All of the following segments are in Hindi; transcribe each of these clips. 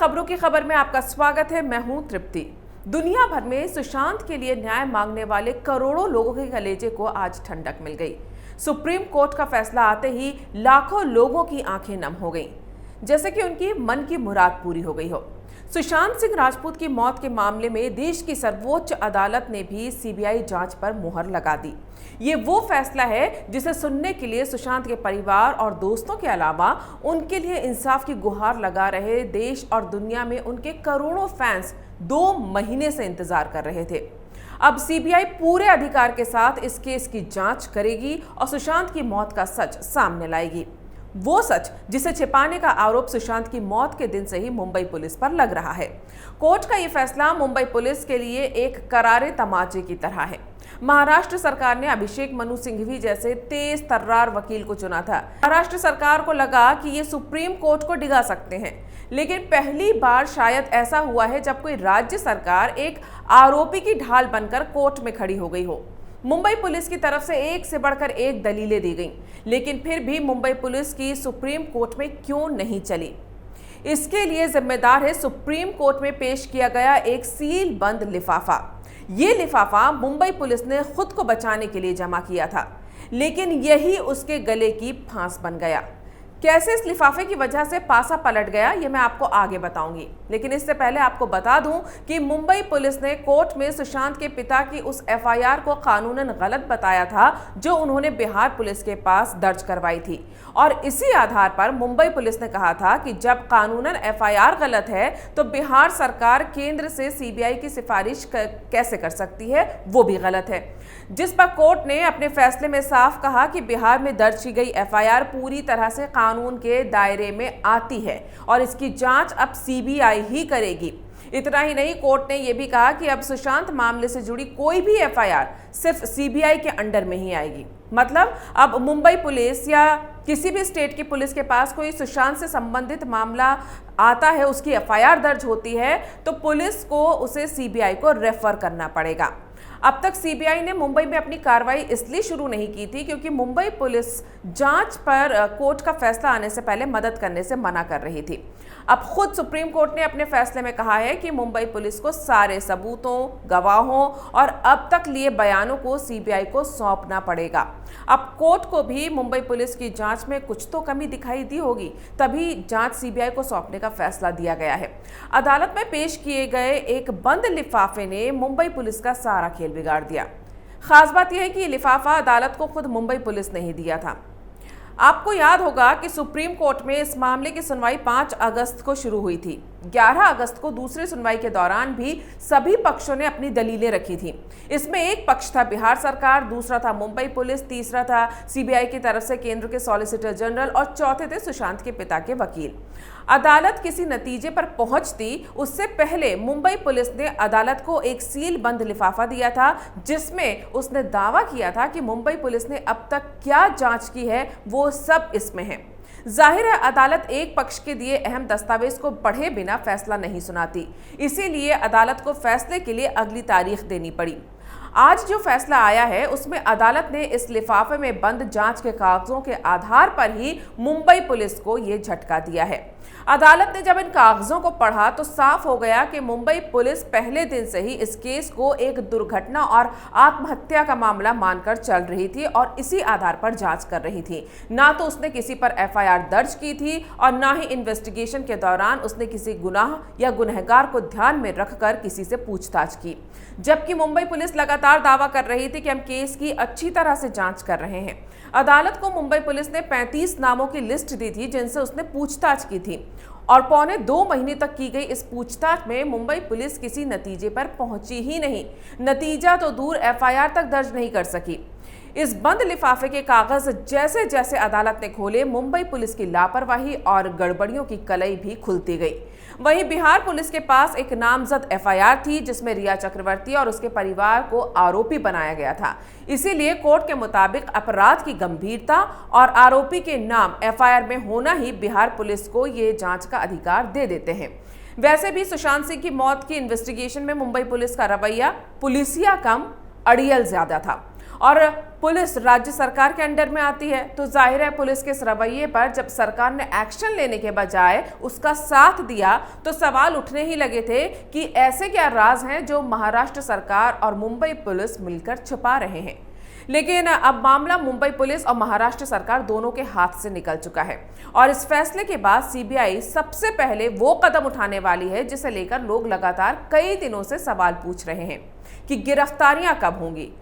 खबरों की खबर में आपका स्वागत है। मैं हूं तृप्ति। दुनिया भर में सुशांत के लिए न्याय मांगने वाले करोड़ों लोगों के कलेजे को आज ठंडक मिल गई। सुप्रीम कोर्ट का फैसला आते ही लाखों लोगों की आंखें नम हो गईं, जैसे कि उनकी मन की मुराद पूरी हो गई हो। सुशांत सिंह राजपूत की मौत के मामले में देश की सर्वोच्च अदालत ने भी सीबीआई जांच पर मुहर लगा दी। ये वो फैसला है जिसे सुनने के लिए सुशांत के परिवार और दोस्तों के अलावा उनके लिए इंसाफ की गुहार लगा रहे देश और दुनिया में उनके करोड़ों फैंस 2 महीने से इंतजार कर रहे थे। अब सीबीआई पूरे अधिकार के साथ इस केस की जांच करेगी और सुशांत की मौत का सच सामने लाएगी। वो सच जिसे छिपाने का आरोप सुशांत की मौत के दिन से ही मुंबई पुलिस पर लग रहा है। कोर्ट का ये फैसला मुंबई पुलिस के लिए एक करारे तमाचे की तरह है। महाराष्ट्र सरकार ने अभिषेक मनु सिंघवी जैसे तेज तर्रार वकील को चुना था। महाराष्ट्र सरकार को लगा कि ये सुप्रीम कोर्ट को डिगा सकते हैं, लेकिन पहली बार शायद ऐसा हुआ है जब कोई राज्य सरकार एक आरोपी की ढाल बनकर कोर्ट में खड़ी हो गई हो। मुंबई पुलिस की तरफ से एक से बढ़कर एक दलीलें दी गईं, लेकिन फिर भी मुंबई पुलिस की सुप्रीम कोर्ट में क्यों नहीं चली, इसके लिए जिम्मेदार है सुप्रीम कोर्ट में पेश किया गया एक सील बंद लिफाफा। ये लिफाफा मुंबई पुलिस ने खुद को बचाने के लिए जमा किया था, लेकिन यही उसके गले की फांस बन गया। कैसे इस लिफाफे की वजह से पासा पलट गया, ये मैं आपको आगे बताऊंगी, लेकिन इससे पहले आपको बता दूं कि मुंबई पुलिस ने कोर्ट में सुशांत के पिता की उस एफआईआर को कानूनन गलत बताया था जो उन्होंने बिहार पुलिस के पास दर्ज करवाई थी, और इसी आधार पर मुंबई पुलिस ने कहा था कि जब कानूनन एफआईआर गलत है तो बिहार सरकार केंद्र से सीबीआई की सिफारिश कैसे कर सकती है, वो भी गलत है। जिस पर कोर्ट ने अपने फैसले में साफ कहा कि बिहार में दर्ज की गई एफआईआर पूरी तरह से कानून के दायरे में आती है और इसकी जांच अब सीबीआई ही करेगी। इतना ही नहीं, कोर्ट ने यह भी कहा कि अब सुशांत मामले से जुड़ी कोई भी एफआईआर सिर्फ सीबीआई के अंडर में ही आएगी। मतलब अब मुंबई पुलिस या किसी भी स्टेट की पुलिस के पास कोई सुशांत से संबंधित मामला आता है, उसकी एफआईआर दर्ज होती है, तो पुलिस को उसे सीबीआई को रेफर करना पड़ेगा। अब तक सीबीआई ने मुंबई में अपनी कार्रवाई इसलिए शुरू नहीं की थी क्योंकि मुंबई पुलिस जांच पर कोर्ट का फैसला आने से पहले मदद करने से मना कर रही थी। अब खुद सुप्रीम कोर्ट ने अपने फैसले में कहा है कि मुंबई पुलिस को सारे सबूतों, गवाहों और अब तक लिए बयानों को सीबीआई को सौंपना पड़ेगा। अब कोर्ट को भी मुंबई पुलिस की जांच में कुछ तो कमी दिखाई दी होगी, तभी जांच सीबीआई को सौंपने का फैसला दिया गया है। अदालत में पेश किए गए एक बंद लिफाफे ने मुंबई पुलिस का सारा खेल बिगाड़ दिया। खास बात यह है कि ये लिफाफा अदालत को खुद मुंबई पुलिस ने ही दिया था। आपको याद होगा कि सुप्रीम कोर्ट में इस मामले की सुनवाई 5 अगस्त को शुरू हुई थी। 11 अगस्त को दूसरी सुनवाई के दौरान भी सभी पक्षों ने अपनी दलीलें रखी थी। इसमें एक पक्ष था बिहार सरकार, दूसरा था मुंबई पुलिस, तीसरा था सीबीआई की तरफ से केंद्र के सॉलिसिटर जनरल और चौथे थे सुशांत के पिता के वकील। अदालत किसी नतीजे पर पहुंचती उससे पहले मुंबई पुलिस ने अदालत को एक सील बंद लिफाफा दिया था, जिसमें उसने दावा किया था कि मुंबई पुलिस ने अब तक क्या जांच की है वो सब इसमें है। जाहिर है अदालत एक पक्ष के दिए अहम दस्तावेज को पढ़े बिना फैसला नहीं सुनाती, इसीलिए अदालत को फैसले के लिए अगली तारीख देनी पड़ी। आज जो फैसला आया है उसमें अदालत ने इस लिफाफे में बंद जांच के कागजों के आधार पर ही मुंबई पुलिस को ये झटका दिया है। अदालत ने जब इन कागजों को पढ़ा तो साफ हो गया कि मुंबई पुलिस पहले दिन से ही इस केस को एक दुर्घटना और आत्महत्या का मामला मानकर चल रही थी और इसी आधार पर जांच कर रही थी। ना तो उसने किसी पर एफआईआर दर्ज की थी और ना ही इन्वेस्टिगेशन के दौरान उसने किसी गुनाह या गुनहगार को ध्यान में रखकर किसी से पूछताछ की। जबकि मुंबई पुलिस लगातार दावा कर रही थी कि हम केस की अच्छी तरह से जांच कर रहे हैं। अदालत को मुंबई पुलिस ने 35 नामों की लिस्ट दी थी जिनसे उसने पूछताछ की थी, और पौने 2 महीने तक की गई इस पूछताछ में मुंबई पुलिस किसी नतीजे पर पहुंची ही नहीं। नतीजा तो दूर, एफआईआर तक दर्ज नहीं कर सकी। इस बंद लिफाफे के कागज जैसे जैसे अदालत ने खोले, मुंबई पुलिस की लापरवाही और गड़बड़ियों की कलई भी खुलती गई। वहीं बिहार पुलिस के पास एक नामजद एफआईआर थी जिसमें रिया चक्रवर्ती और उसके परिवार को आरोपी बनाया गया था। इसीलिए कोर्ट के मुताबिक अपराध की गंभीरता और आरोपी के नाम एफआईआर में होना ही बिहार पुलिस को ये जांच का अधिकार दे देते हैं। वैसे भी सुशांत सिंह की मौत की इन्वेस्टिगेशन में मुंबई पुलिस का रवैया पुलिसिया कम, अड़ियल ज्यादा था। और पुलिस राज्य सरकार के अंडर में आती है, तो जाहिर है पुलिस के इस रवैये पर जब सरकार ने एक्शन लेने के बजाय उसका साथ दिया तो सवाल उठने ही लगे थे कि ऐसे क्या राज हैं जो महाराष्ट्र सरकार और मुंबई पुलिस मिलकर छुपा रहे हैं। लेकिन अब मामला मुंबई पुलिस और महाराष्ट्र सरकार दोनों के हाथ से निकल चुका है और इस फैसले के बाद सीबीआई सबसे पहले वो कदम उठाने वाली है जिसे लेकर लोग लगातार कई दिनों से सवाल पूछ रहे हैं कि गिरफ्तारियां कब होंगी।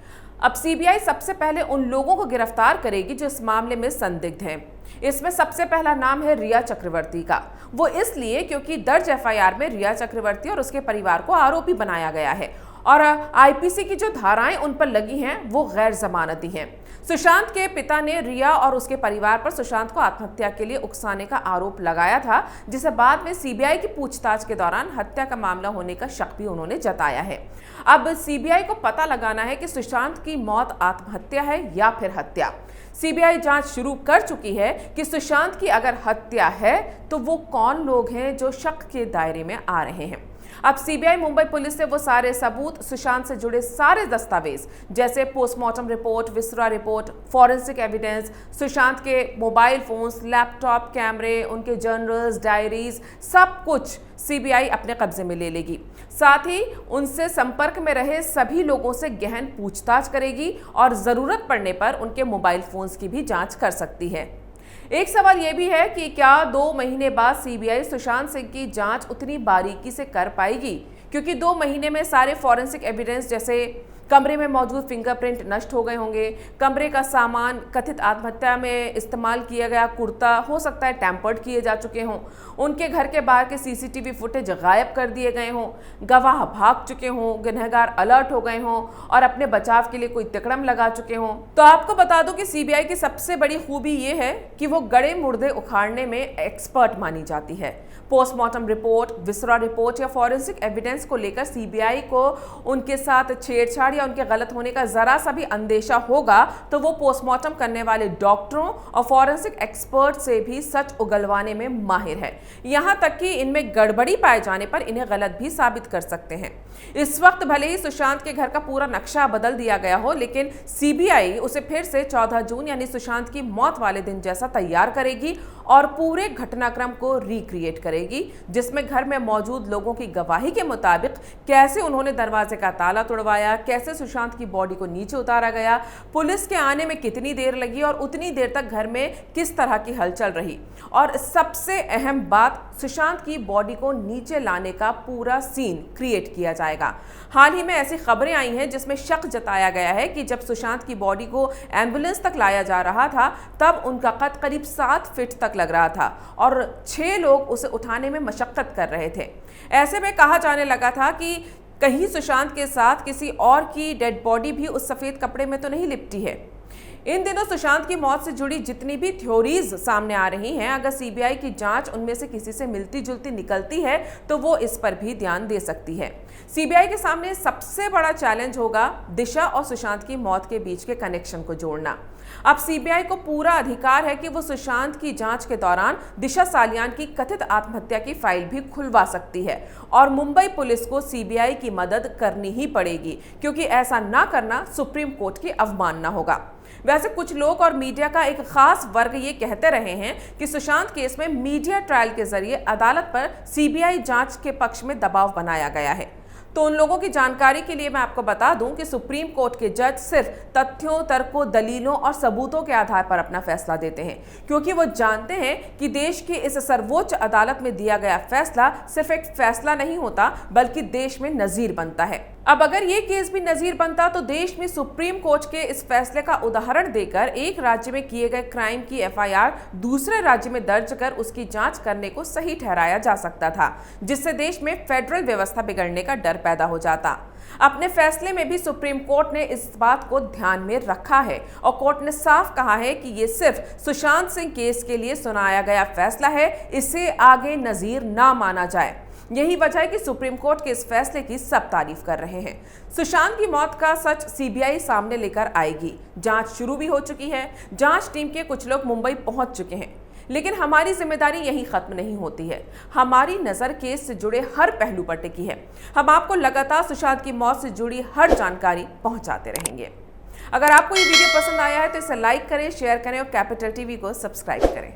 अब सीबीआई सबसे पहले उन लोगों को गिरफ्तार करेगी जो इस मामले में संदिग्ध हैं। इसमें सबसे पहला नाम है रिया चक्रवर्ती का। वो इसलिए क्योंकि दर्ज एफआईआर में रिया चक्रवर्ती और उसके परिवार को आरोपी बनाया गया है और आईपीसी की जो धाराएं उन पर लगी हैं वो गैर जमानती हैं। सुशांत के पिता ने रिया और उसके परिवार पर सुशांत को आत्महत्या के लिए उकसाने का आरोप लगाया था, जिसे बाद में सीबीआई की पूछताछ के दौरान हत्या का मामला होने का शक भी उन्होंने जताया है। अब सीबीआई को पता लगाना है कि सुशांत की मौत आत्महत्या है या फिर हत्या। सीबीआई जांच शुरू कर चुकी है कि सुशांत की अगर हत्या है तो वो कौन लोग हैं जो शक के दायरे में आ रहे हैं। अब सीबीआई मुंबई पुलिस से वो सारे सबूत, सुशांत से जुड़े सारे दस्तावेज जैसे postmortem report, viscera report, forensic evidence, Sushant के मोबाइल फोन्स, लैपटॉप, कैमरे, उनके जर्नल्स, डायरीज, सब कुछ सीबीआई अपने कब्जे में ले लेगी। साथ ही उनसे संपर्क में रहे सभी लोगों से गहन पूछताछ करेगी और जरूरत पड़ने पर उनके मोबाइल फोन्स की भी जांच कर सकती है। एक सवाल यह भी है कि क्या 2 महीने बाद सीबीआई सुशांत सिंह की जांच उतनी बारीकी से कर पाएगी, क्योंकि 2 महीने में सारे फॉरेंसिक एविडेंस जैसे कमरे में मौजूद फिंगरप्रिंट नष्ट हो गए होंगे, कमरे का सामान, कथित आत्महत्या में इस्तेमाल किया गया कुर्ता हो सकता है टैम्पर्ड किए जा चुके हों, उनके घर के बाहर के सीसीटीवी फुटेज गायब कर दिए गए हों, गवाह भाग चुके हों, गुनहगार अलर्ट हो गए हों और अपने बचाव के लिए कोई तिकड़म लगा चुके हों। तो आपको बता दूं कि सीबीआई की सबसे बड़ी खूबी ये है कि वो गड़े मुर्दे उखाड़ने में एक्सपर्ट मानी जाती है। पोस्टमार्टम रिपोर्ट, विसरा रिपोर्ट या फॉरेंसिक एविडेंस को लेकर सीबीआई को उनके साथ छेड़छाड़ या उनके गलत होने का जरा सा भी अंदेशा होगा तो वो पोस्टमार्टम करने वाले डॉक्टरों और फॉरेंसिक एक्सपर्ट से भी सच उगलवाने में माहिर है। यहां तक कि इनमें गड़बड़ी पाए जाने पर इन्हें गलत भी साबित कर सकते हैं। इस वक्त भले ही सुशांत के घर का पूरा नक्शा बदल दिया गया हो, लेकिन सीबीआई उसे फिर से 14 जून यानी सुशांत की मौत वाले दिन जैसा तैयार करेगी और पूरे घटनाक्रम को रिक्रिएट करेगी, जिसमें घर में मौजूद लोगों की गवाही के मुताबिक कैसे उन्होंने दरवाजे का ताला तोड़वाया, कैसे सुशांत की बॉडी को नीचे उतारा गया, पुलिस के आने में कितनी देर लगी और उतनी देर तक घर में किस तरह की हलचल रही, और सबसे अहम बात, सुशांत की बॉडी को नीचे लाने का पूरा सीन क्रिएट किया जाएगा। हाल ही में ऐसी खबरें आई हैं जिसमें शक जताया गया है कि जब सुशांत की बॉडी को एम्बुलेंस तक लाया जा रहा था तब उनका कद करीब 7 फीट तक लग रहा था और 6 लोग उसे उठाने में मशक्कत कर रहे थे। ऐसे में कहा जाने लगा था कि कहीं सुशांत के साथ किसी और की डेड बॉडी भी उस सफेद कपड़े में तो नहीं लिपटी है। इन दिनों सुशांत की मौत से जुड़ी जितनी भी थ्योरीज सामने आ रही हैं, अगर सीबीआई की जांच उनमें से किसी से मिलती जुलती निकलती है तो वो इस पर भी ध्यान दे सकती है। सीबीआई के सामने सबसे बड़ा चैलेंज होगा दिशा और सुशांत की मौत के बीच के कनेक्शन को जोड़ना। अब सीबीआई को पूरा अधिकार है कि वो सुशांत की जांच के दौरान दिशा सालियान की कथित आत्महत्या की फाइल भी खुलवा सकती है और मुंबई पुलिस को सीबीआई की मदद करनी ही पड़ेगी, क्योंकि ऐसा ना करना सुप्रीम कोर्ट की अवमानना होगा। वैसे कुछ लोग और मीडिया का एक खास वर्ग ये कहते रहे हैं कि सुशांत केस में मीडिया ट्रायल के जरिए अदालत पर सीबीआई जांच के पक्ष में दबाव बनाया गया है। तो उन लोगों की जानकारी के लिए मैं आपको बता दूं कि सुप्रीम कोर्ट के जज सिर्फ तथ्यों, तर्कों, दलीलों और सबूतों के आधार पर अपना फैसला देते हैं, क्योंकि वो जानते हैं कि देश की इस सर्वोच्च अदालत में दिया गया फैसला सिर्फ एक फैसला नहीं होता बल्कि देश में नजीर बनता है। अब अगर ये केस भी नजीर बनता तो देश में सुप्रीम कोर्ट के इस फैसले का उदाहरण देकर एक राज्य में किए गए क्राइम की एफआईआर दूसरे राज्य में दर्ज कर उसकी जांच करने को सही ठहराया जा सकता था, जिससे देश में फेडरल व्यवस्था बिगड़ने का डर पैदा हो जाता। अपने फैसले में भी सुप्रीम कोर्ट ने इस बात को ध्यान में रखा है और कोर्ट ने साफ कहा है कि ये सिर्फ सुशांत सिंह केस के लिए सुनाया गया फैसला है, इसे आगे नजीर ना माना जाए। यही वजह है कि सुप्रीम कोर्ट के इस फैसले की सब तारीफ कर रहे हैं। सुशांत की मौत का सच सीबीआई सामने लेकर आएगी। जांच शुरू भी हो चुकी है, जांच टीम के कुछ लोग मुंबई पहुंच चुके हैं, लेकिन हमारी जिम्मेदारी यहीं खत्म नहीं होती है। हमारी नजर केस से जुड़े हर पहलू पर टिकी है। हम आपको लगातार सुशांत की मौत से जुड़ी हर जानकारी पहुंचाते रहेंगे। अगर आपको ये वीडियो पसंद आया है तो इसे लाइक करें, शेयर करें और कैपिटल टीवी को सब्सक्राइब करें।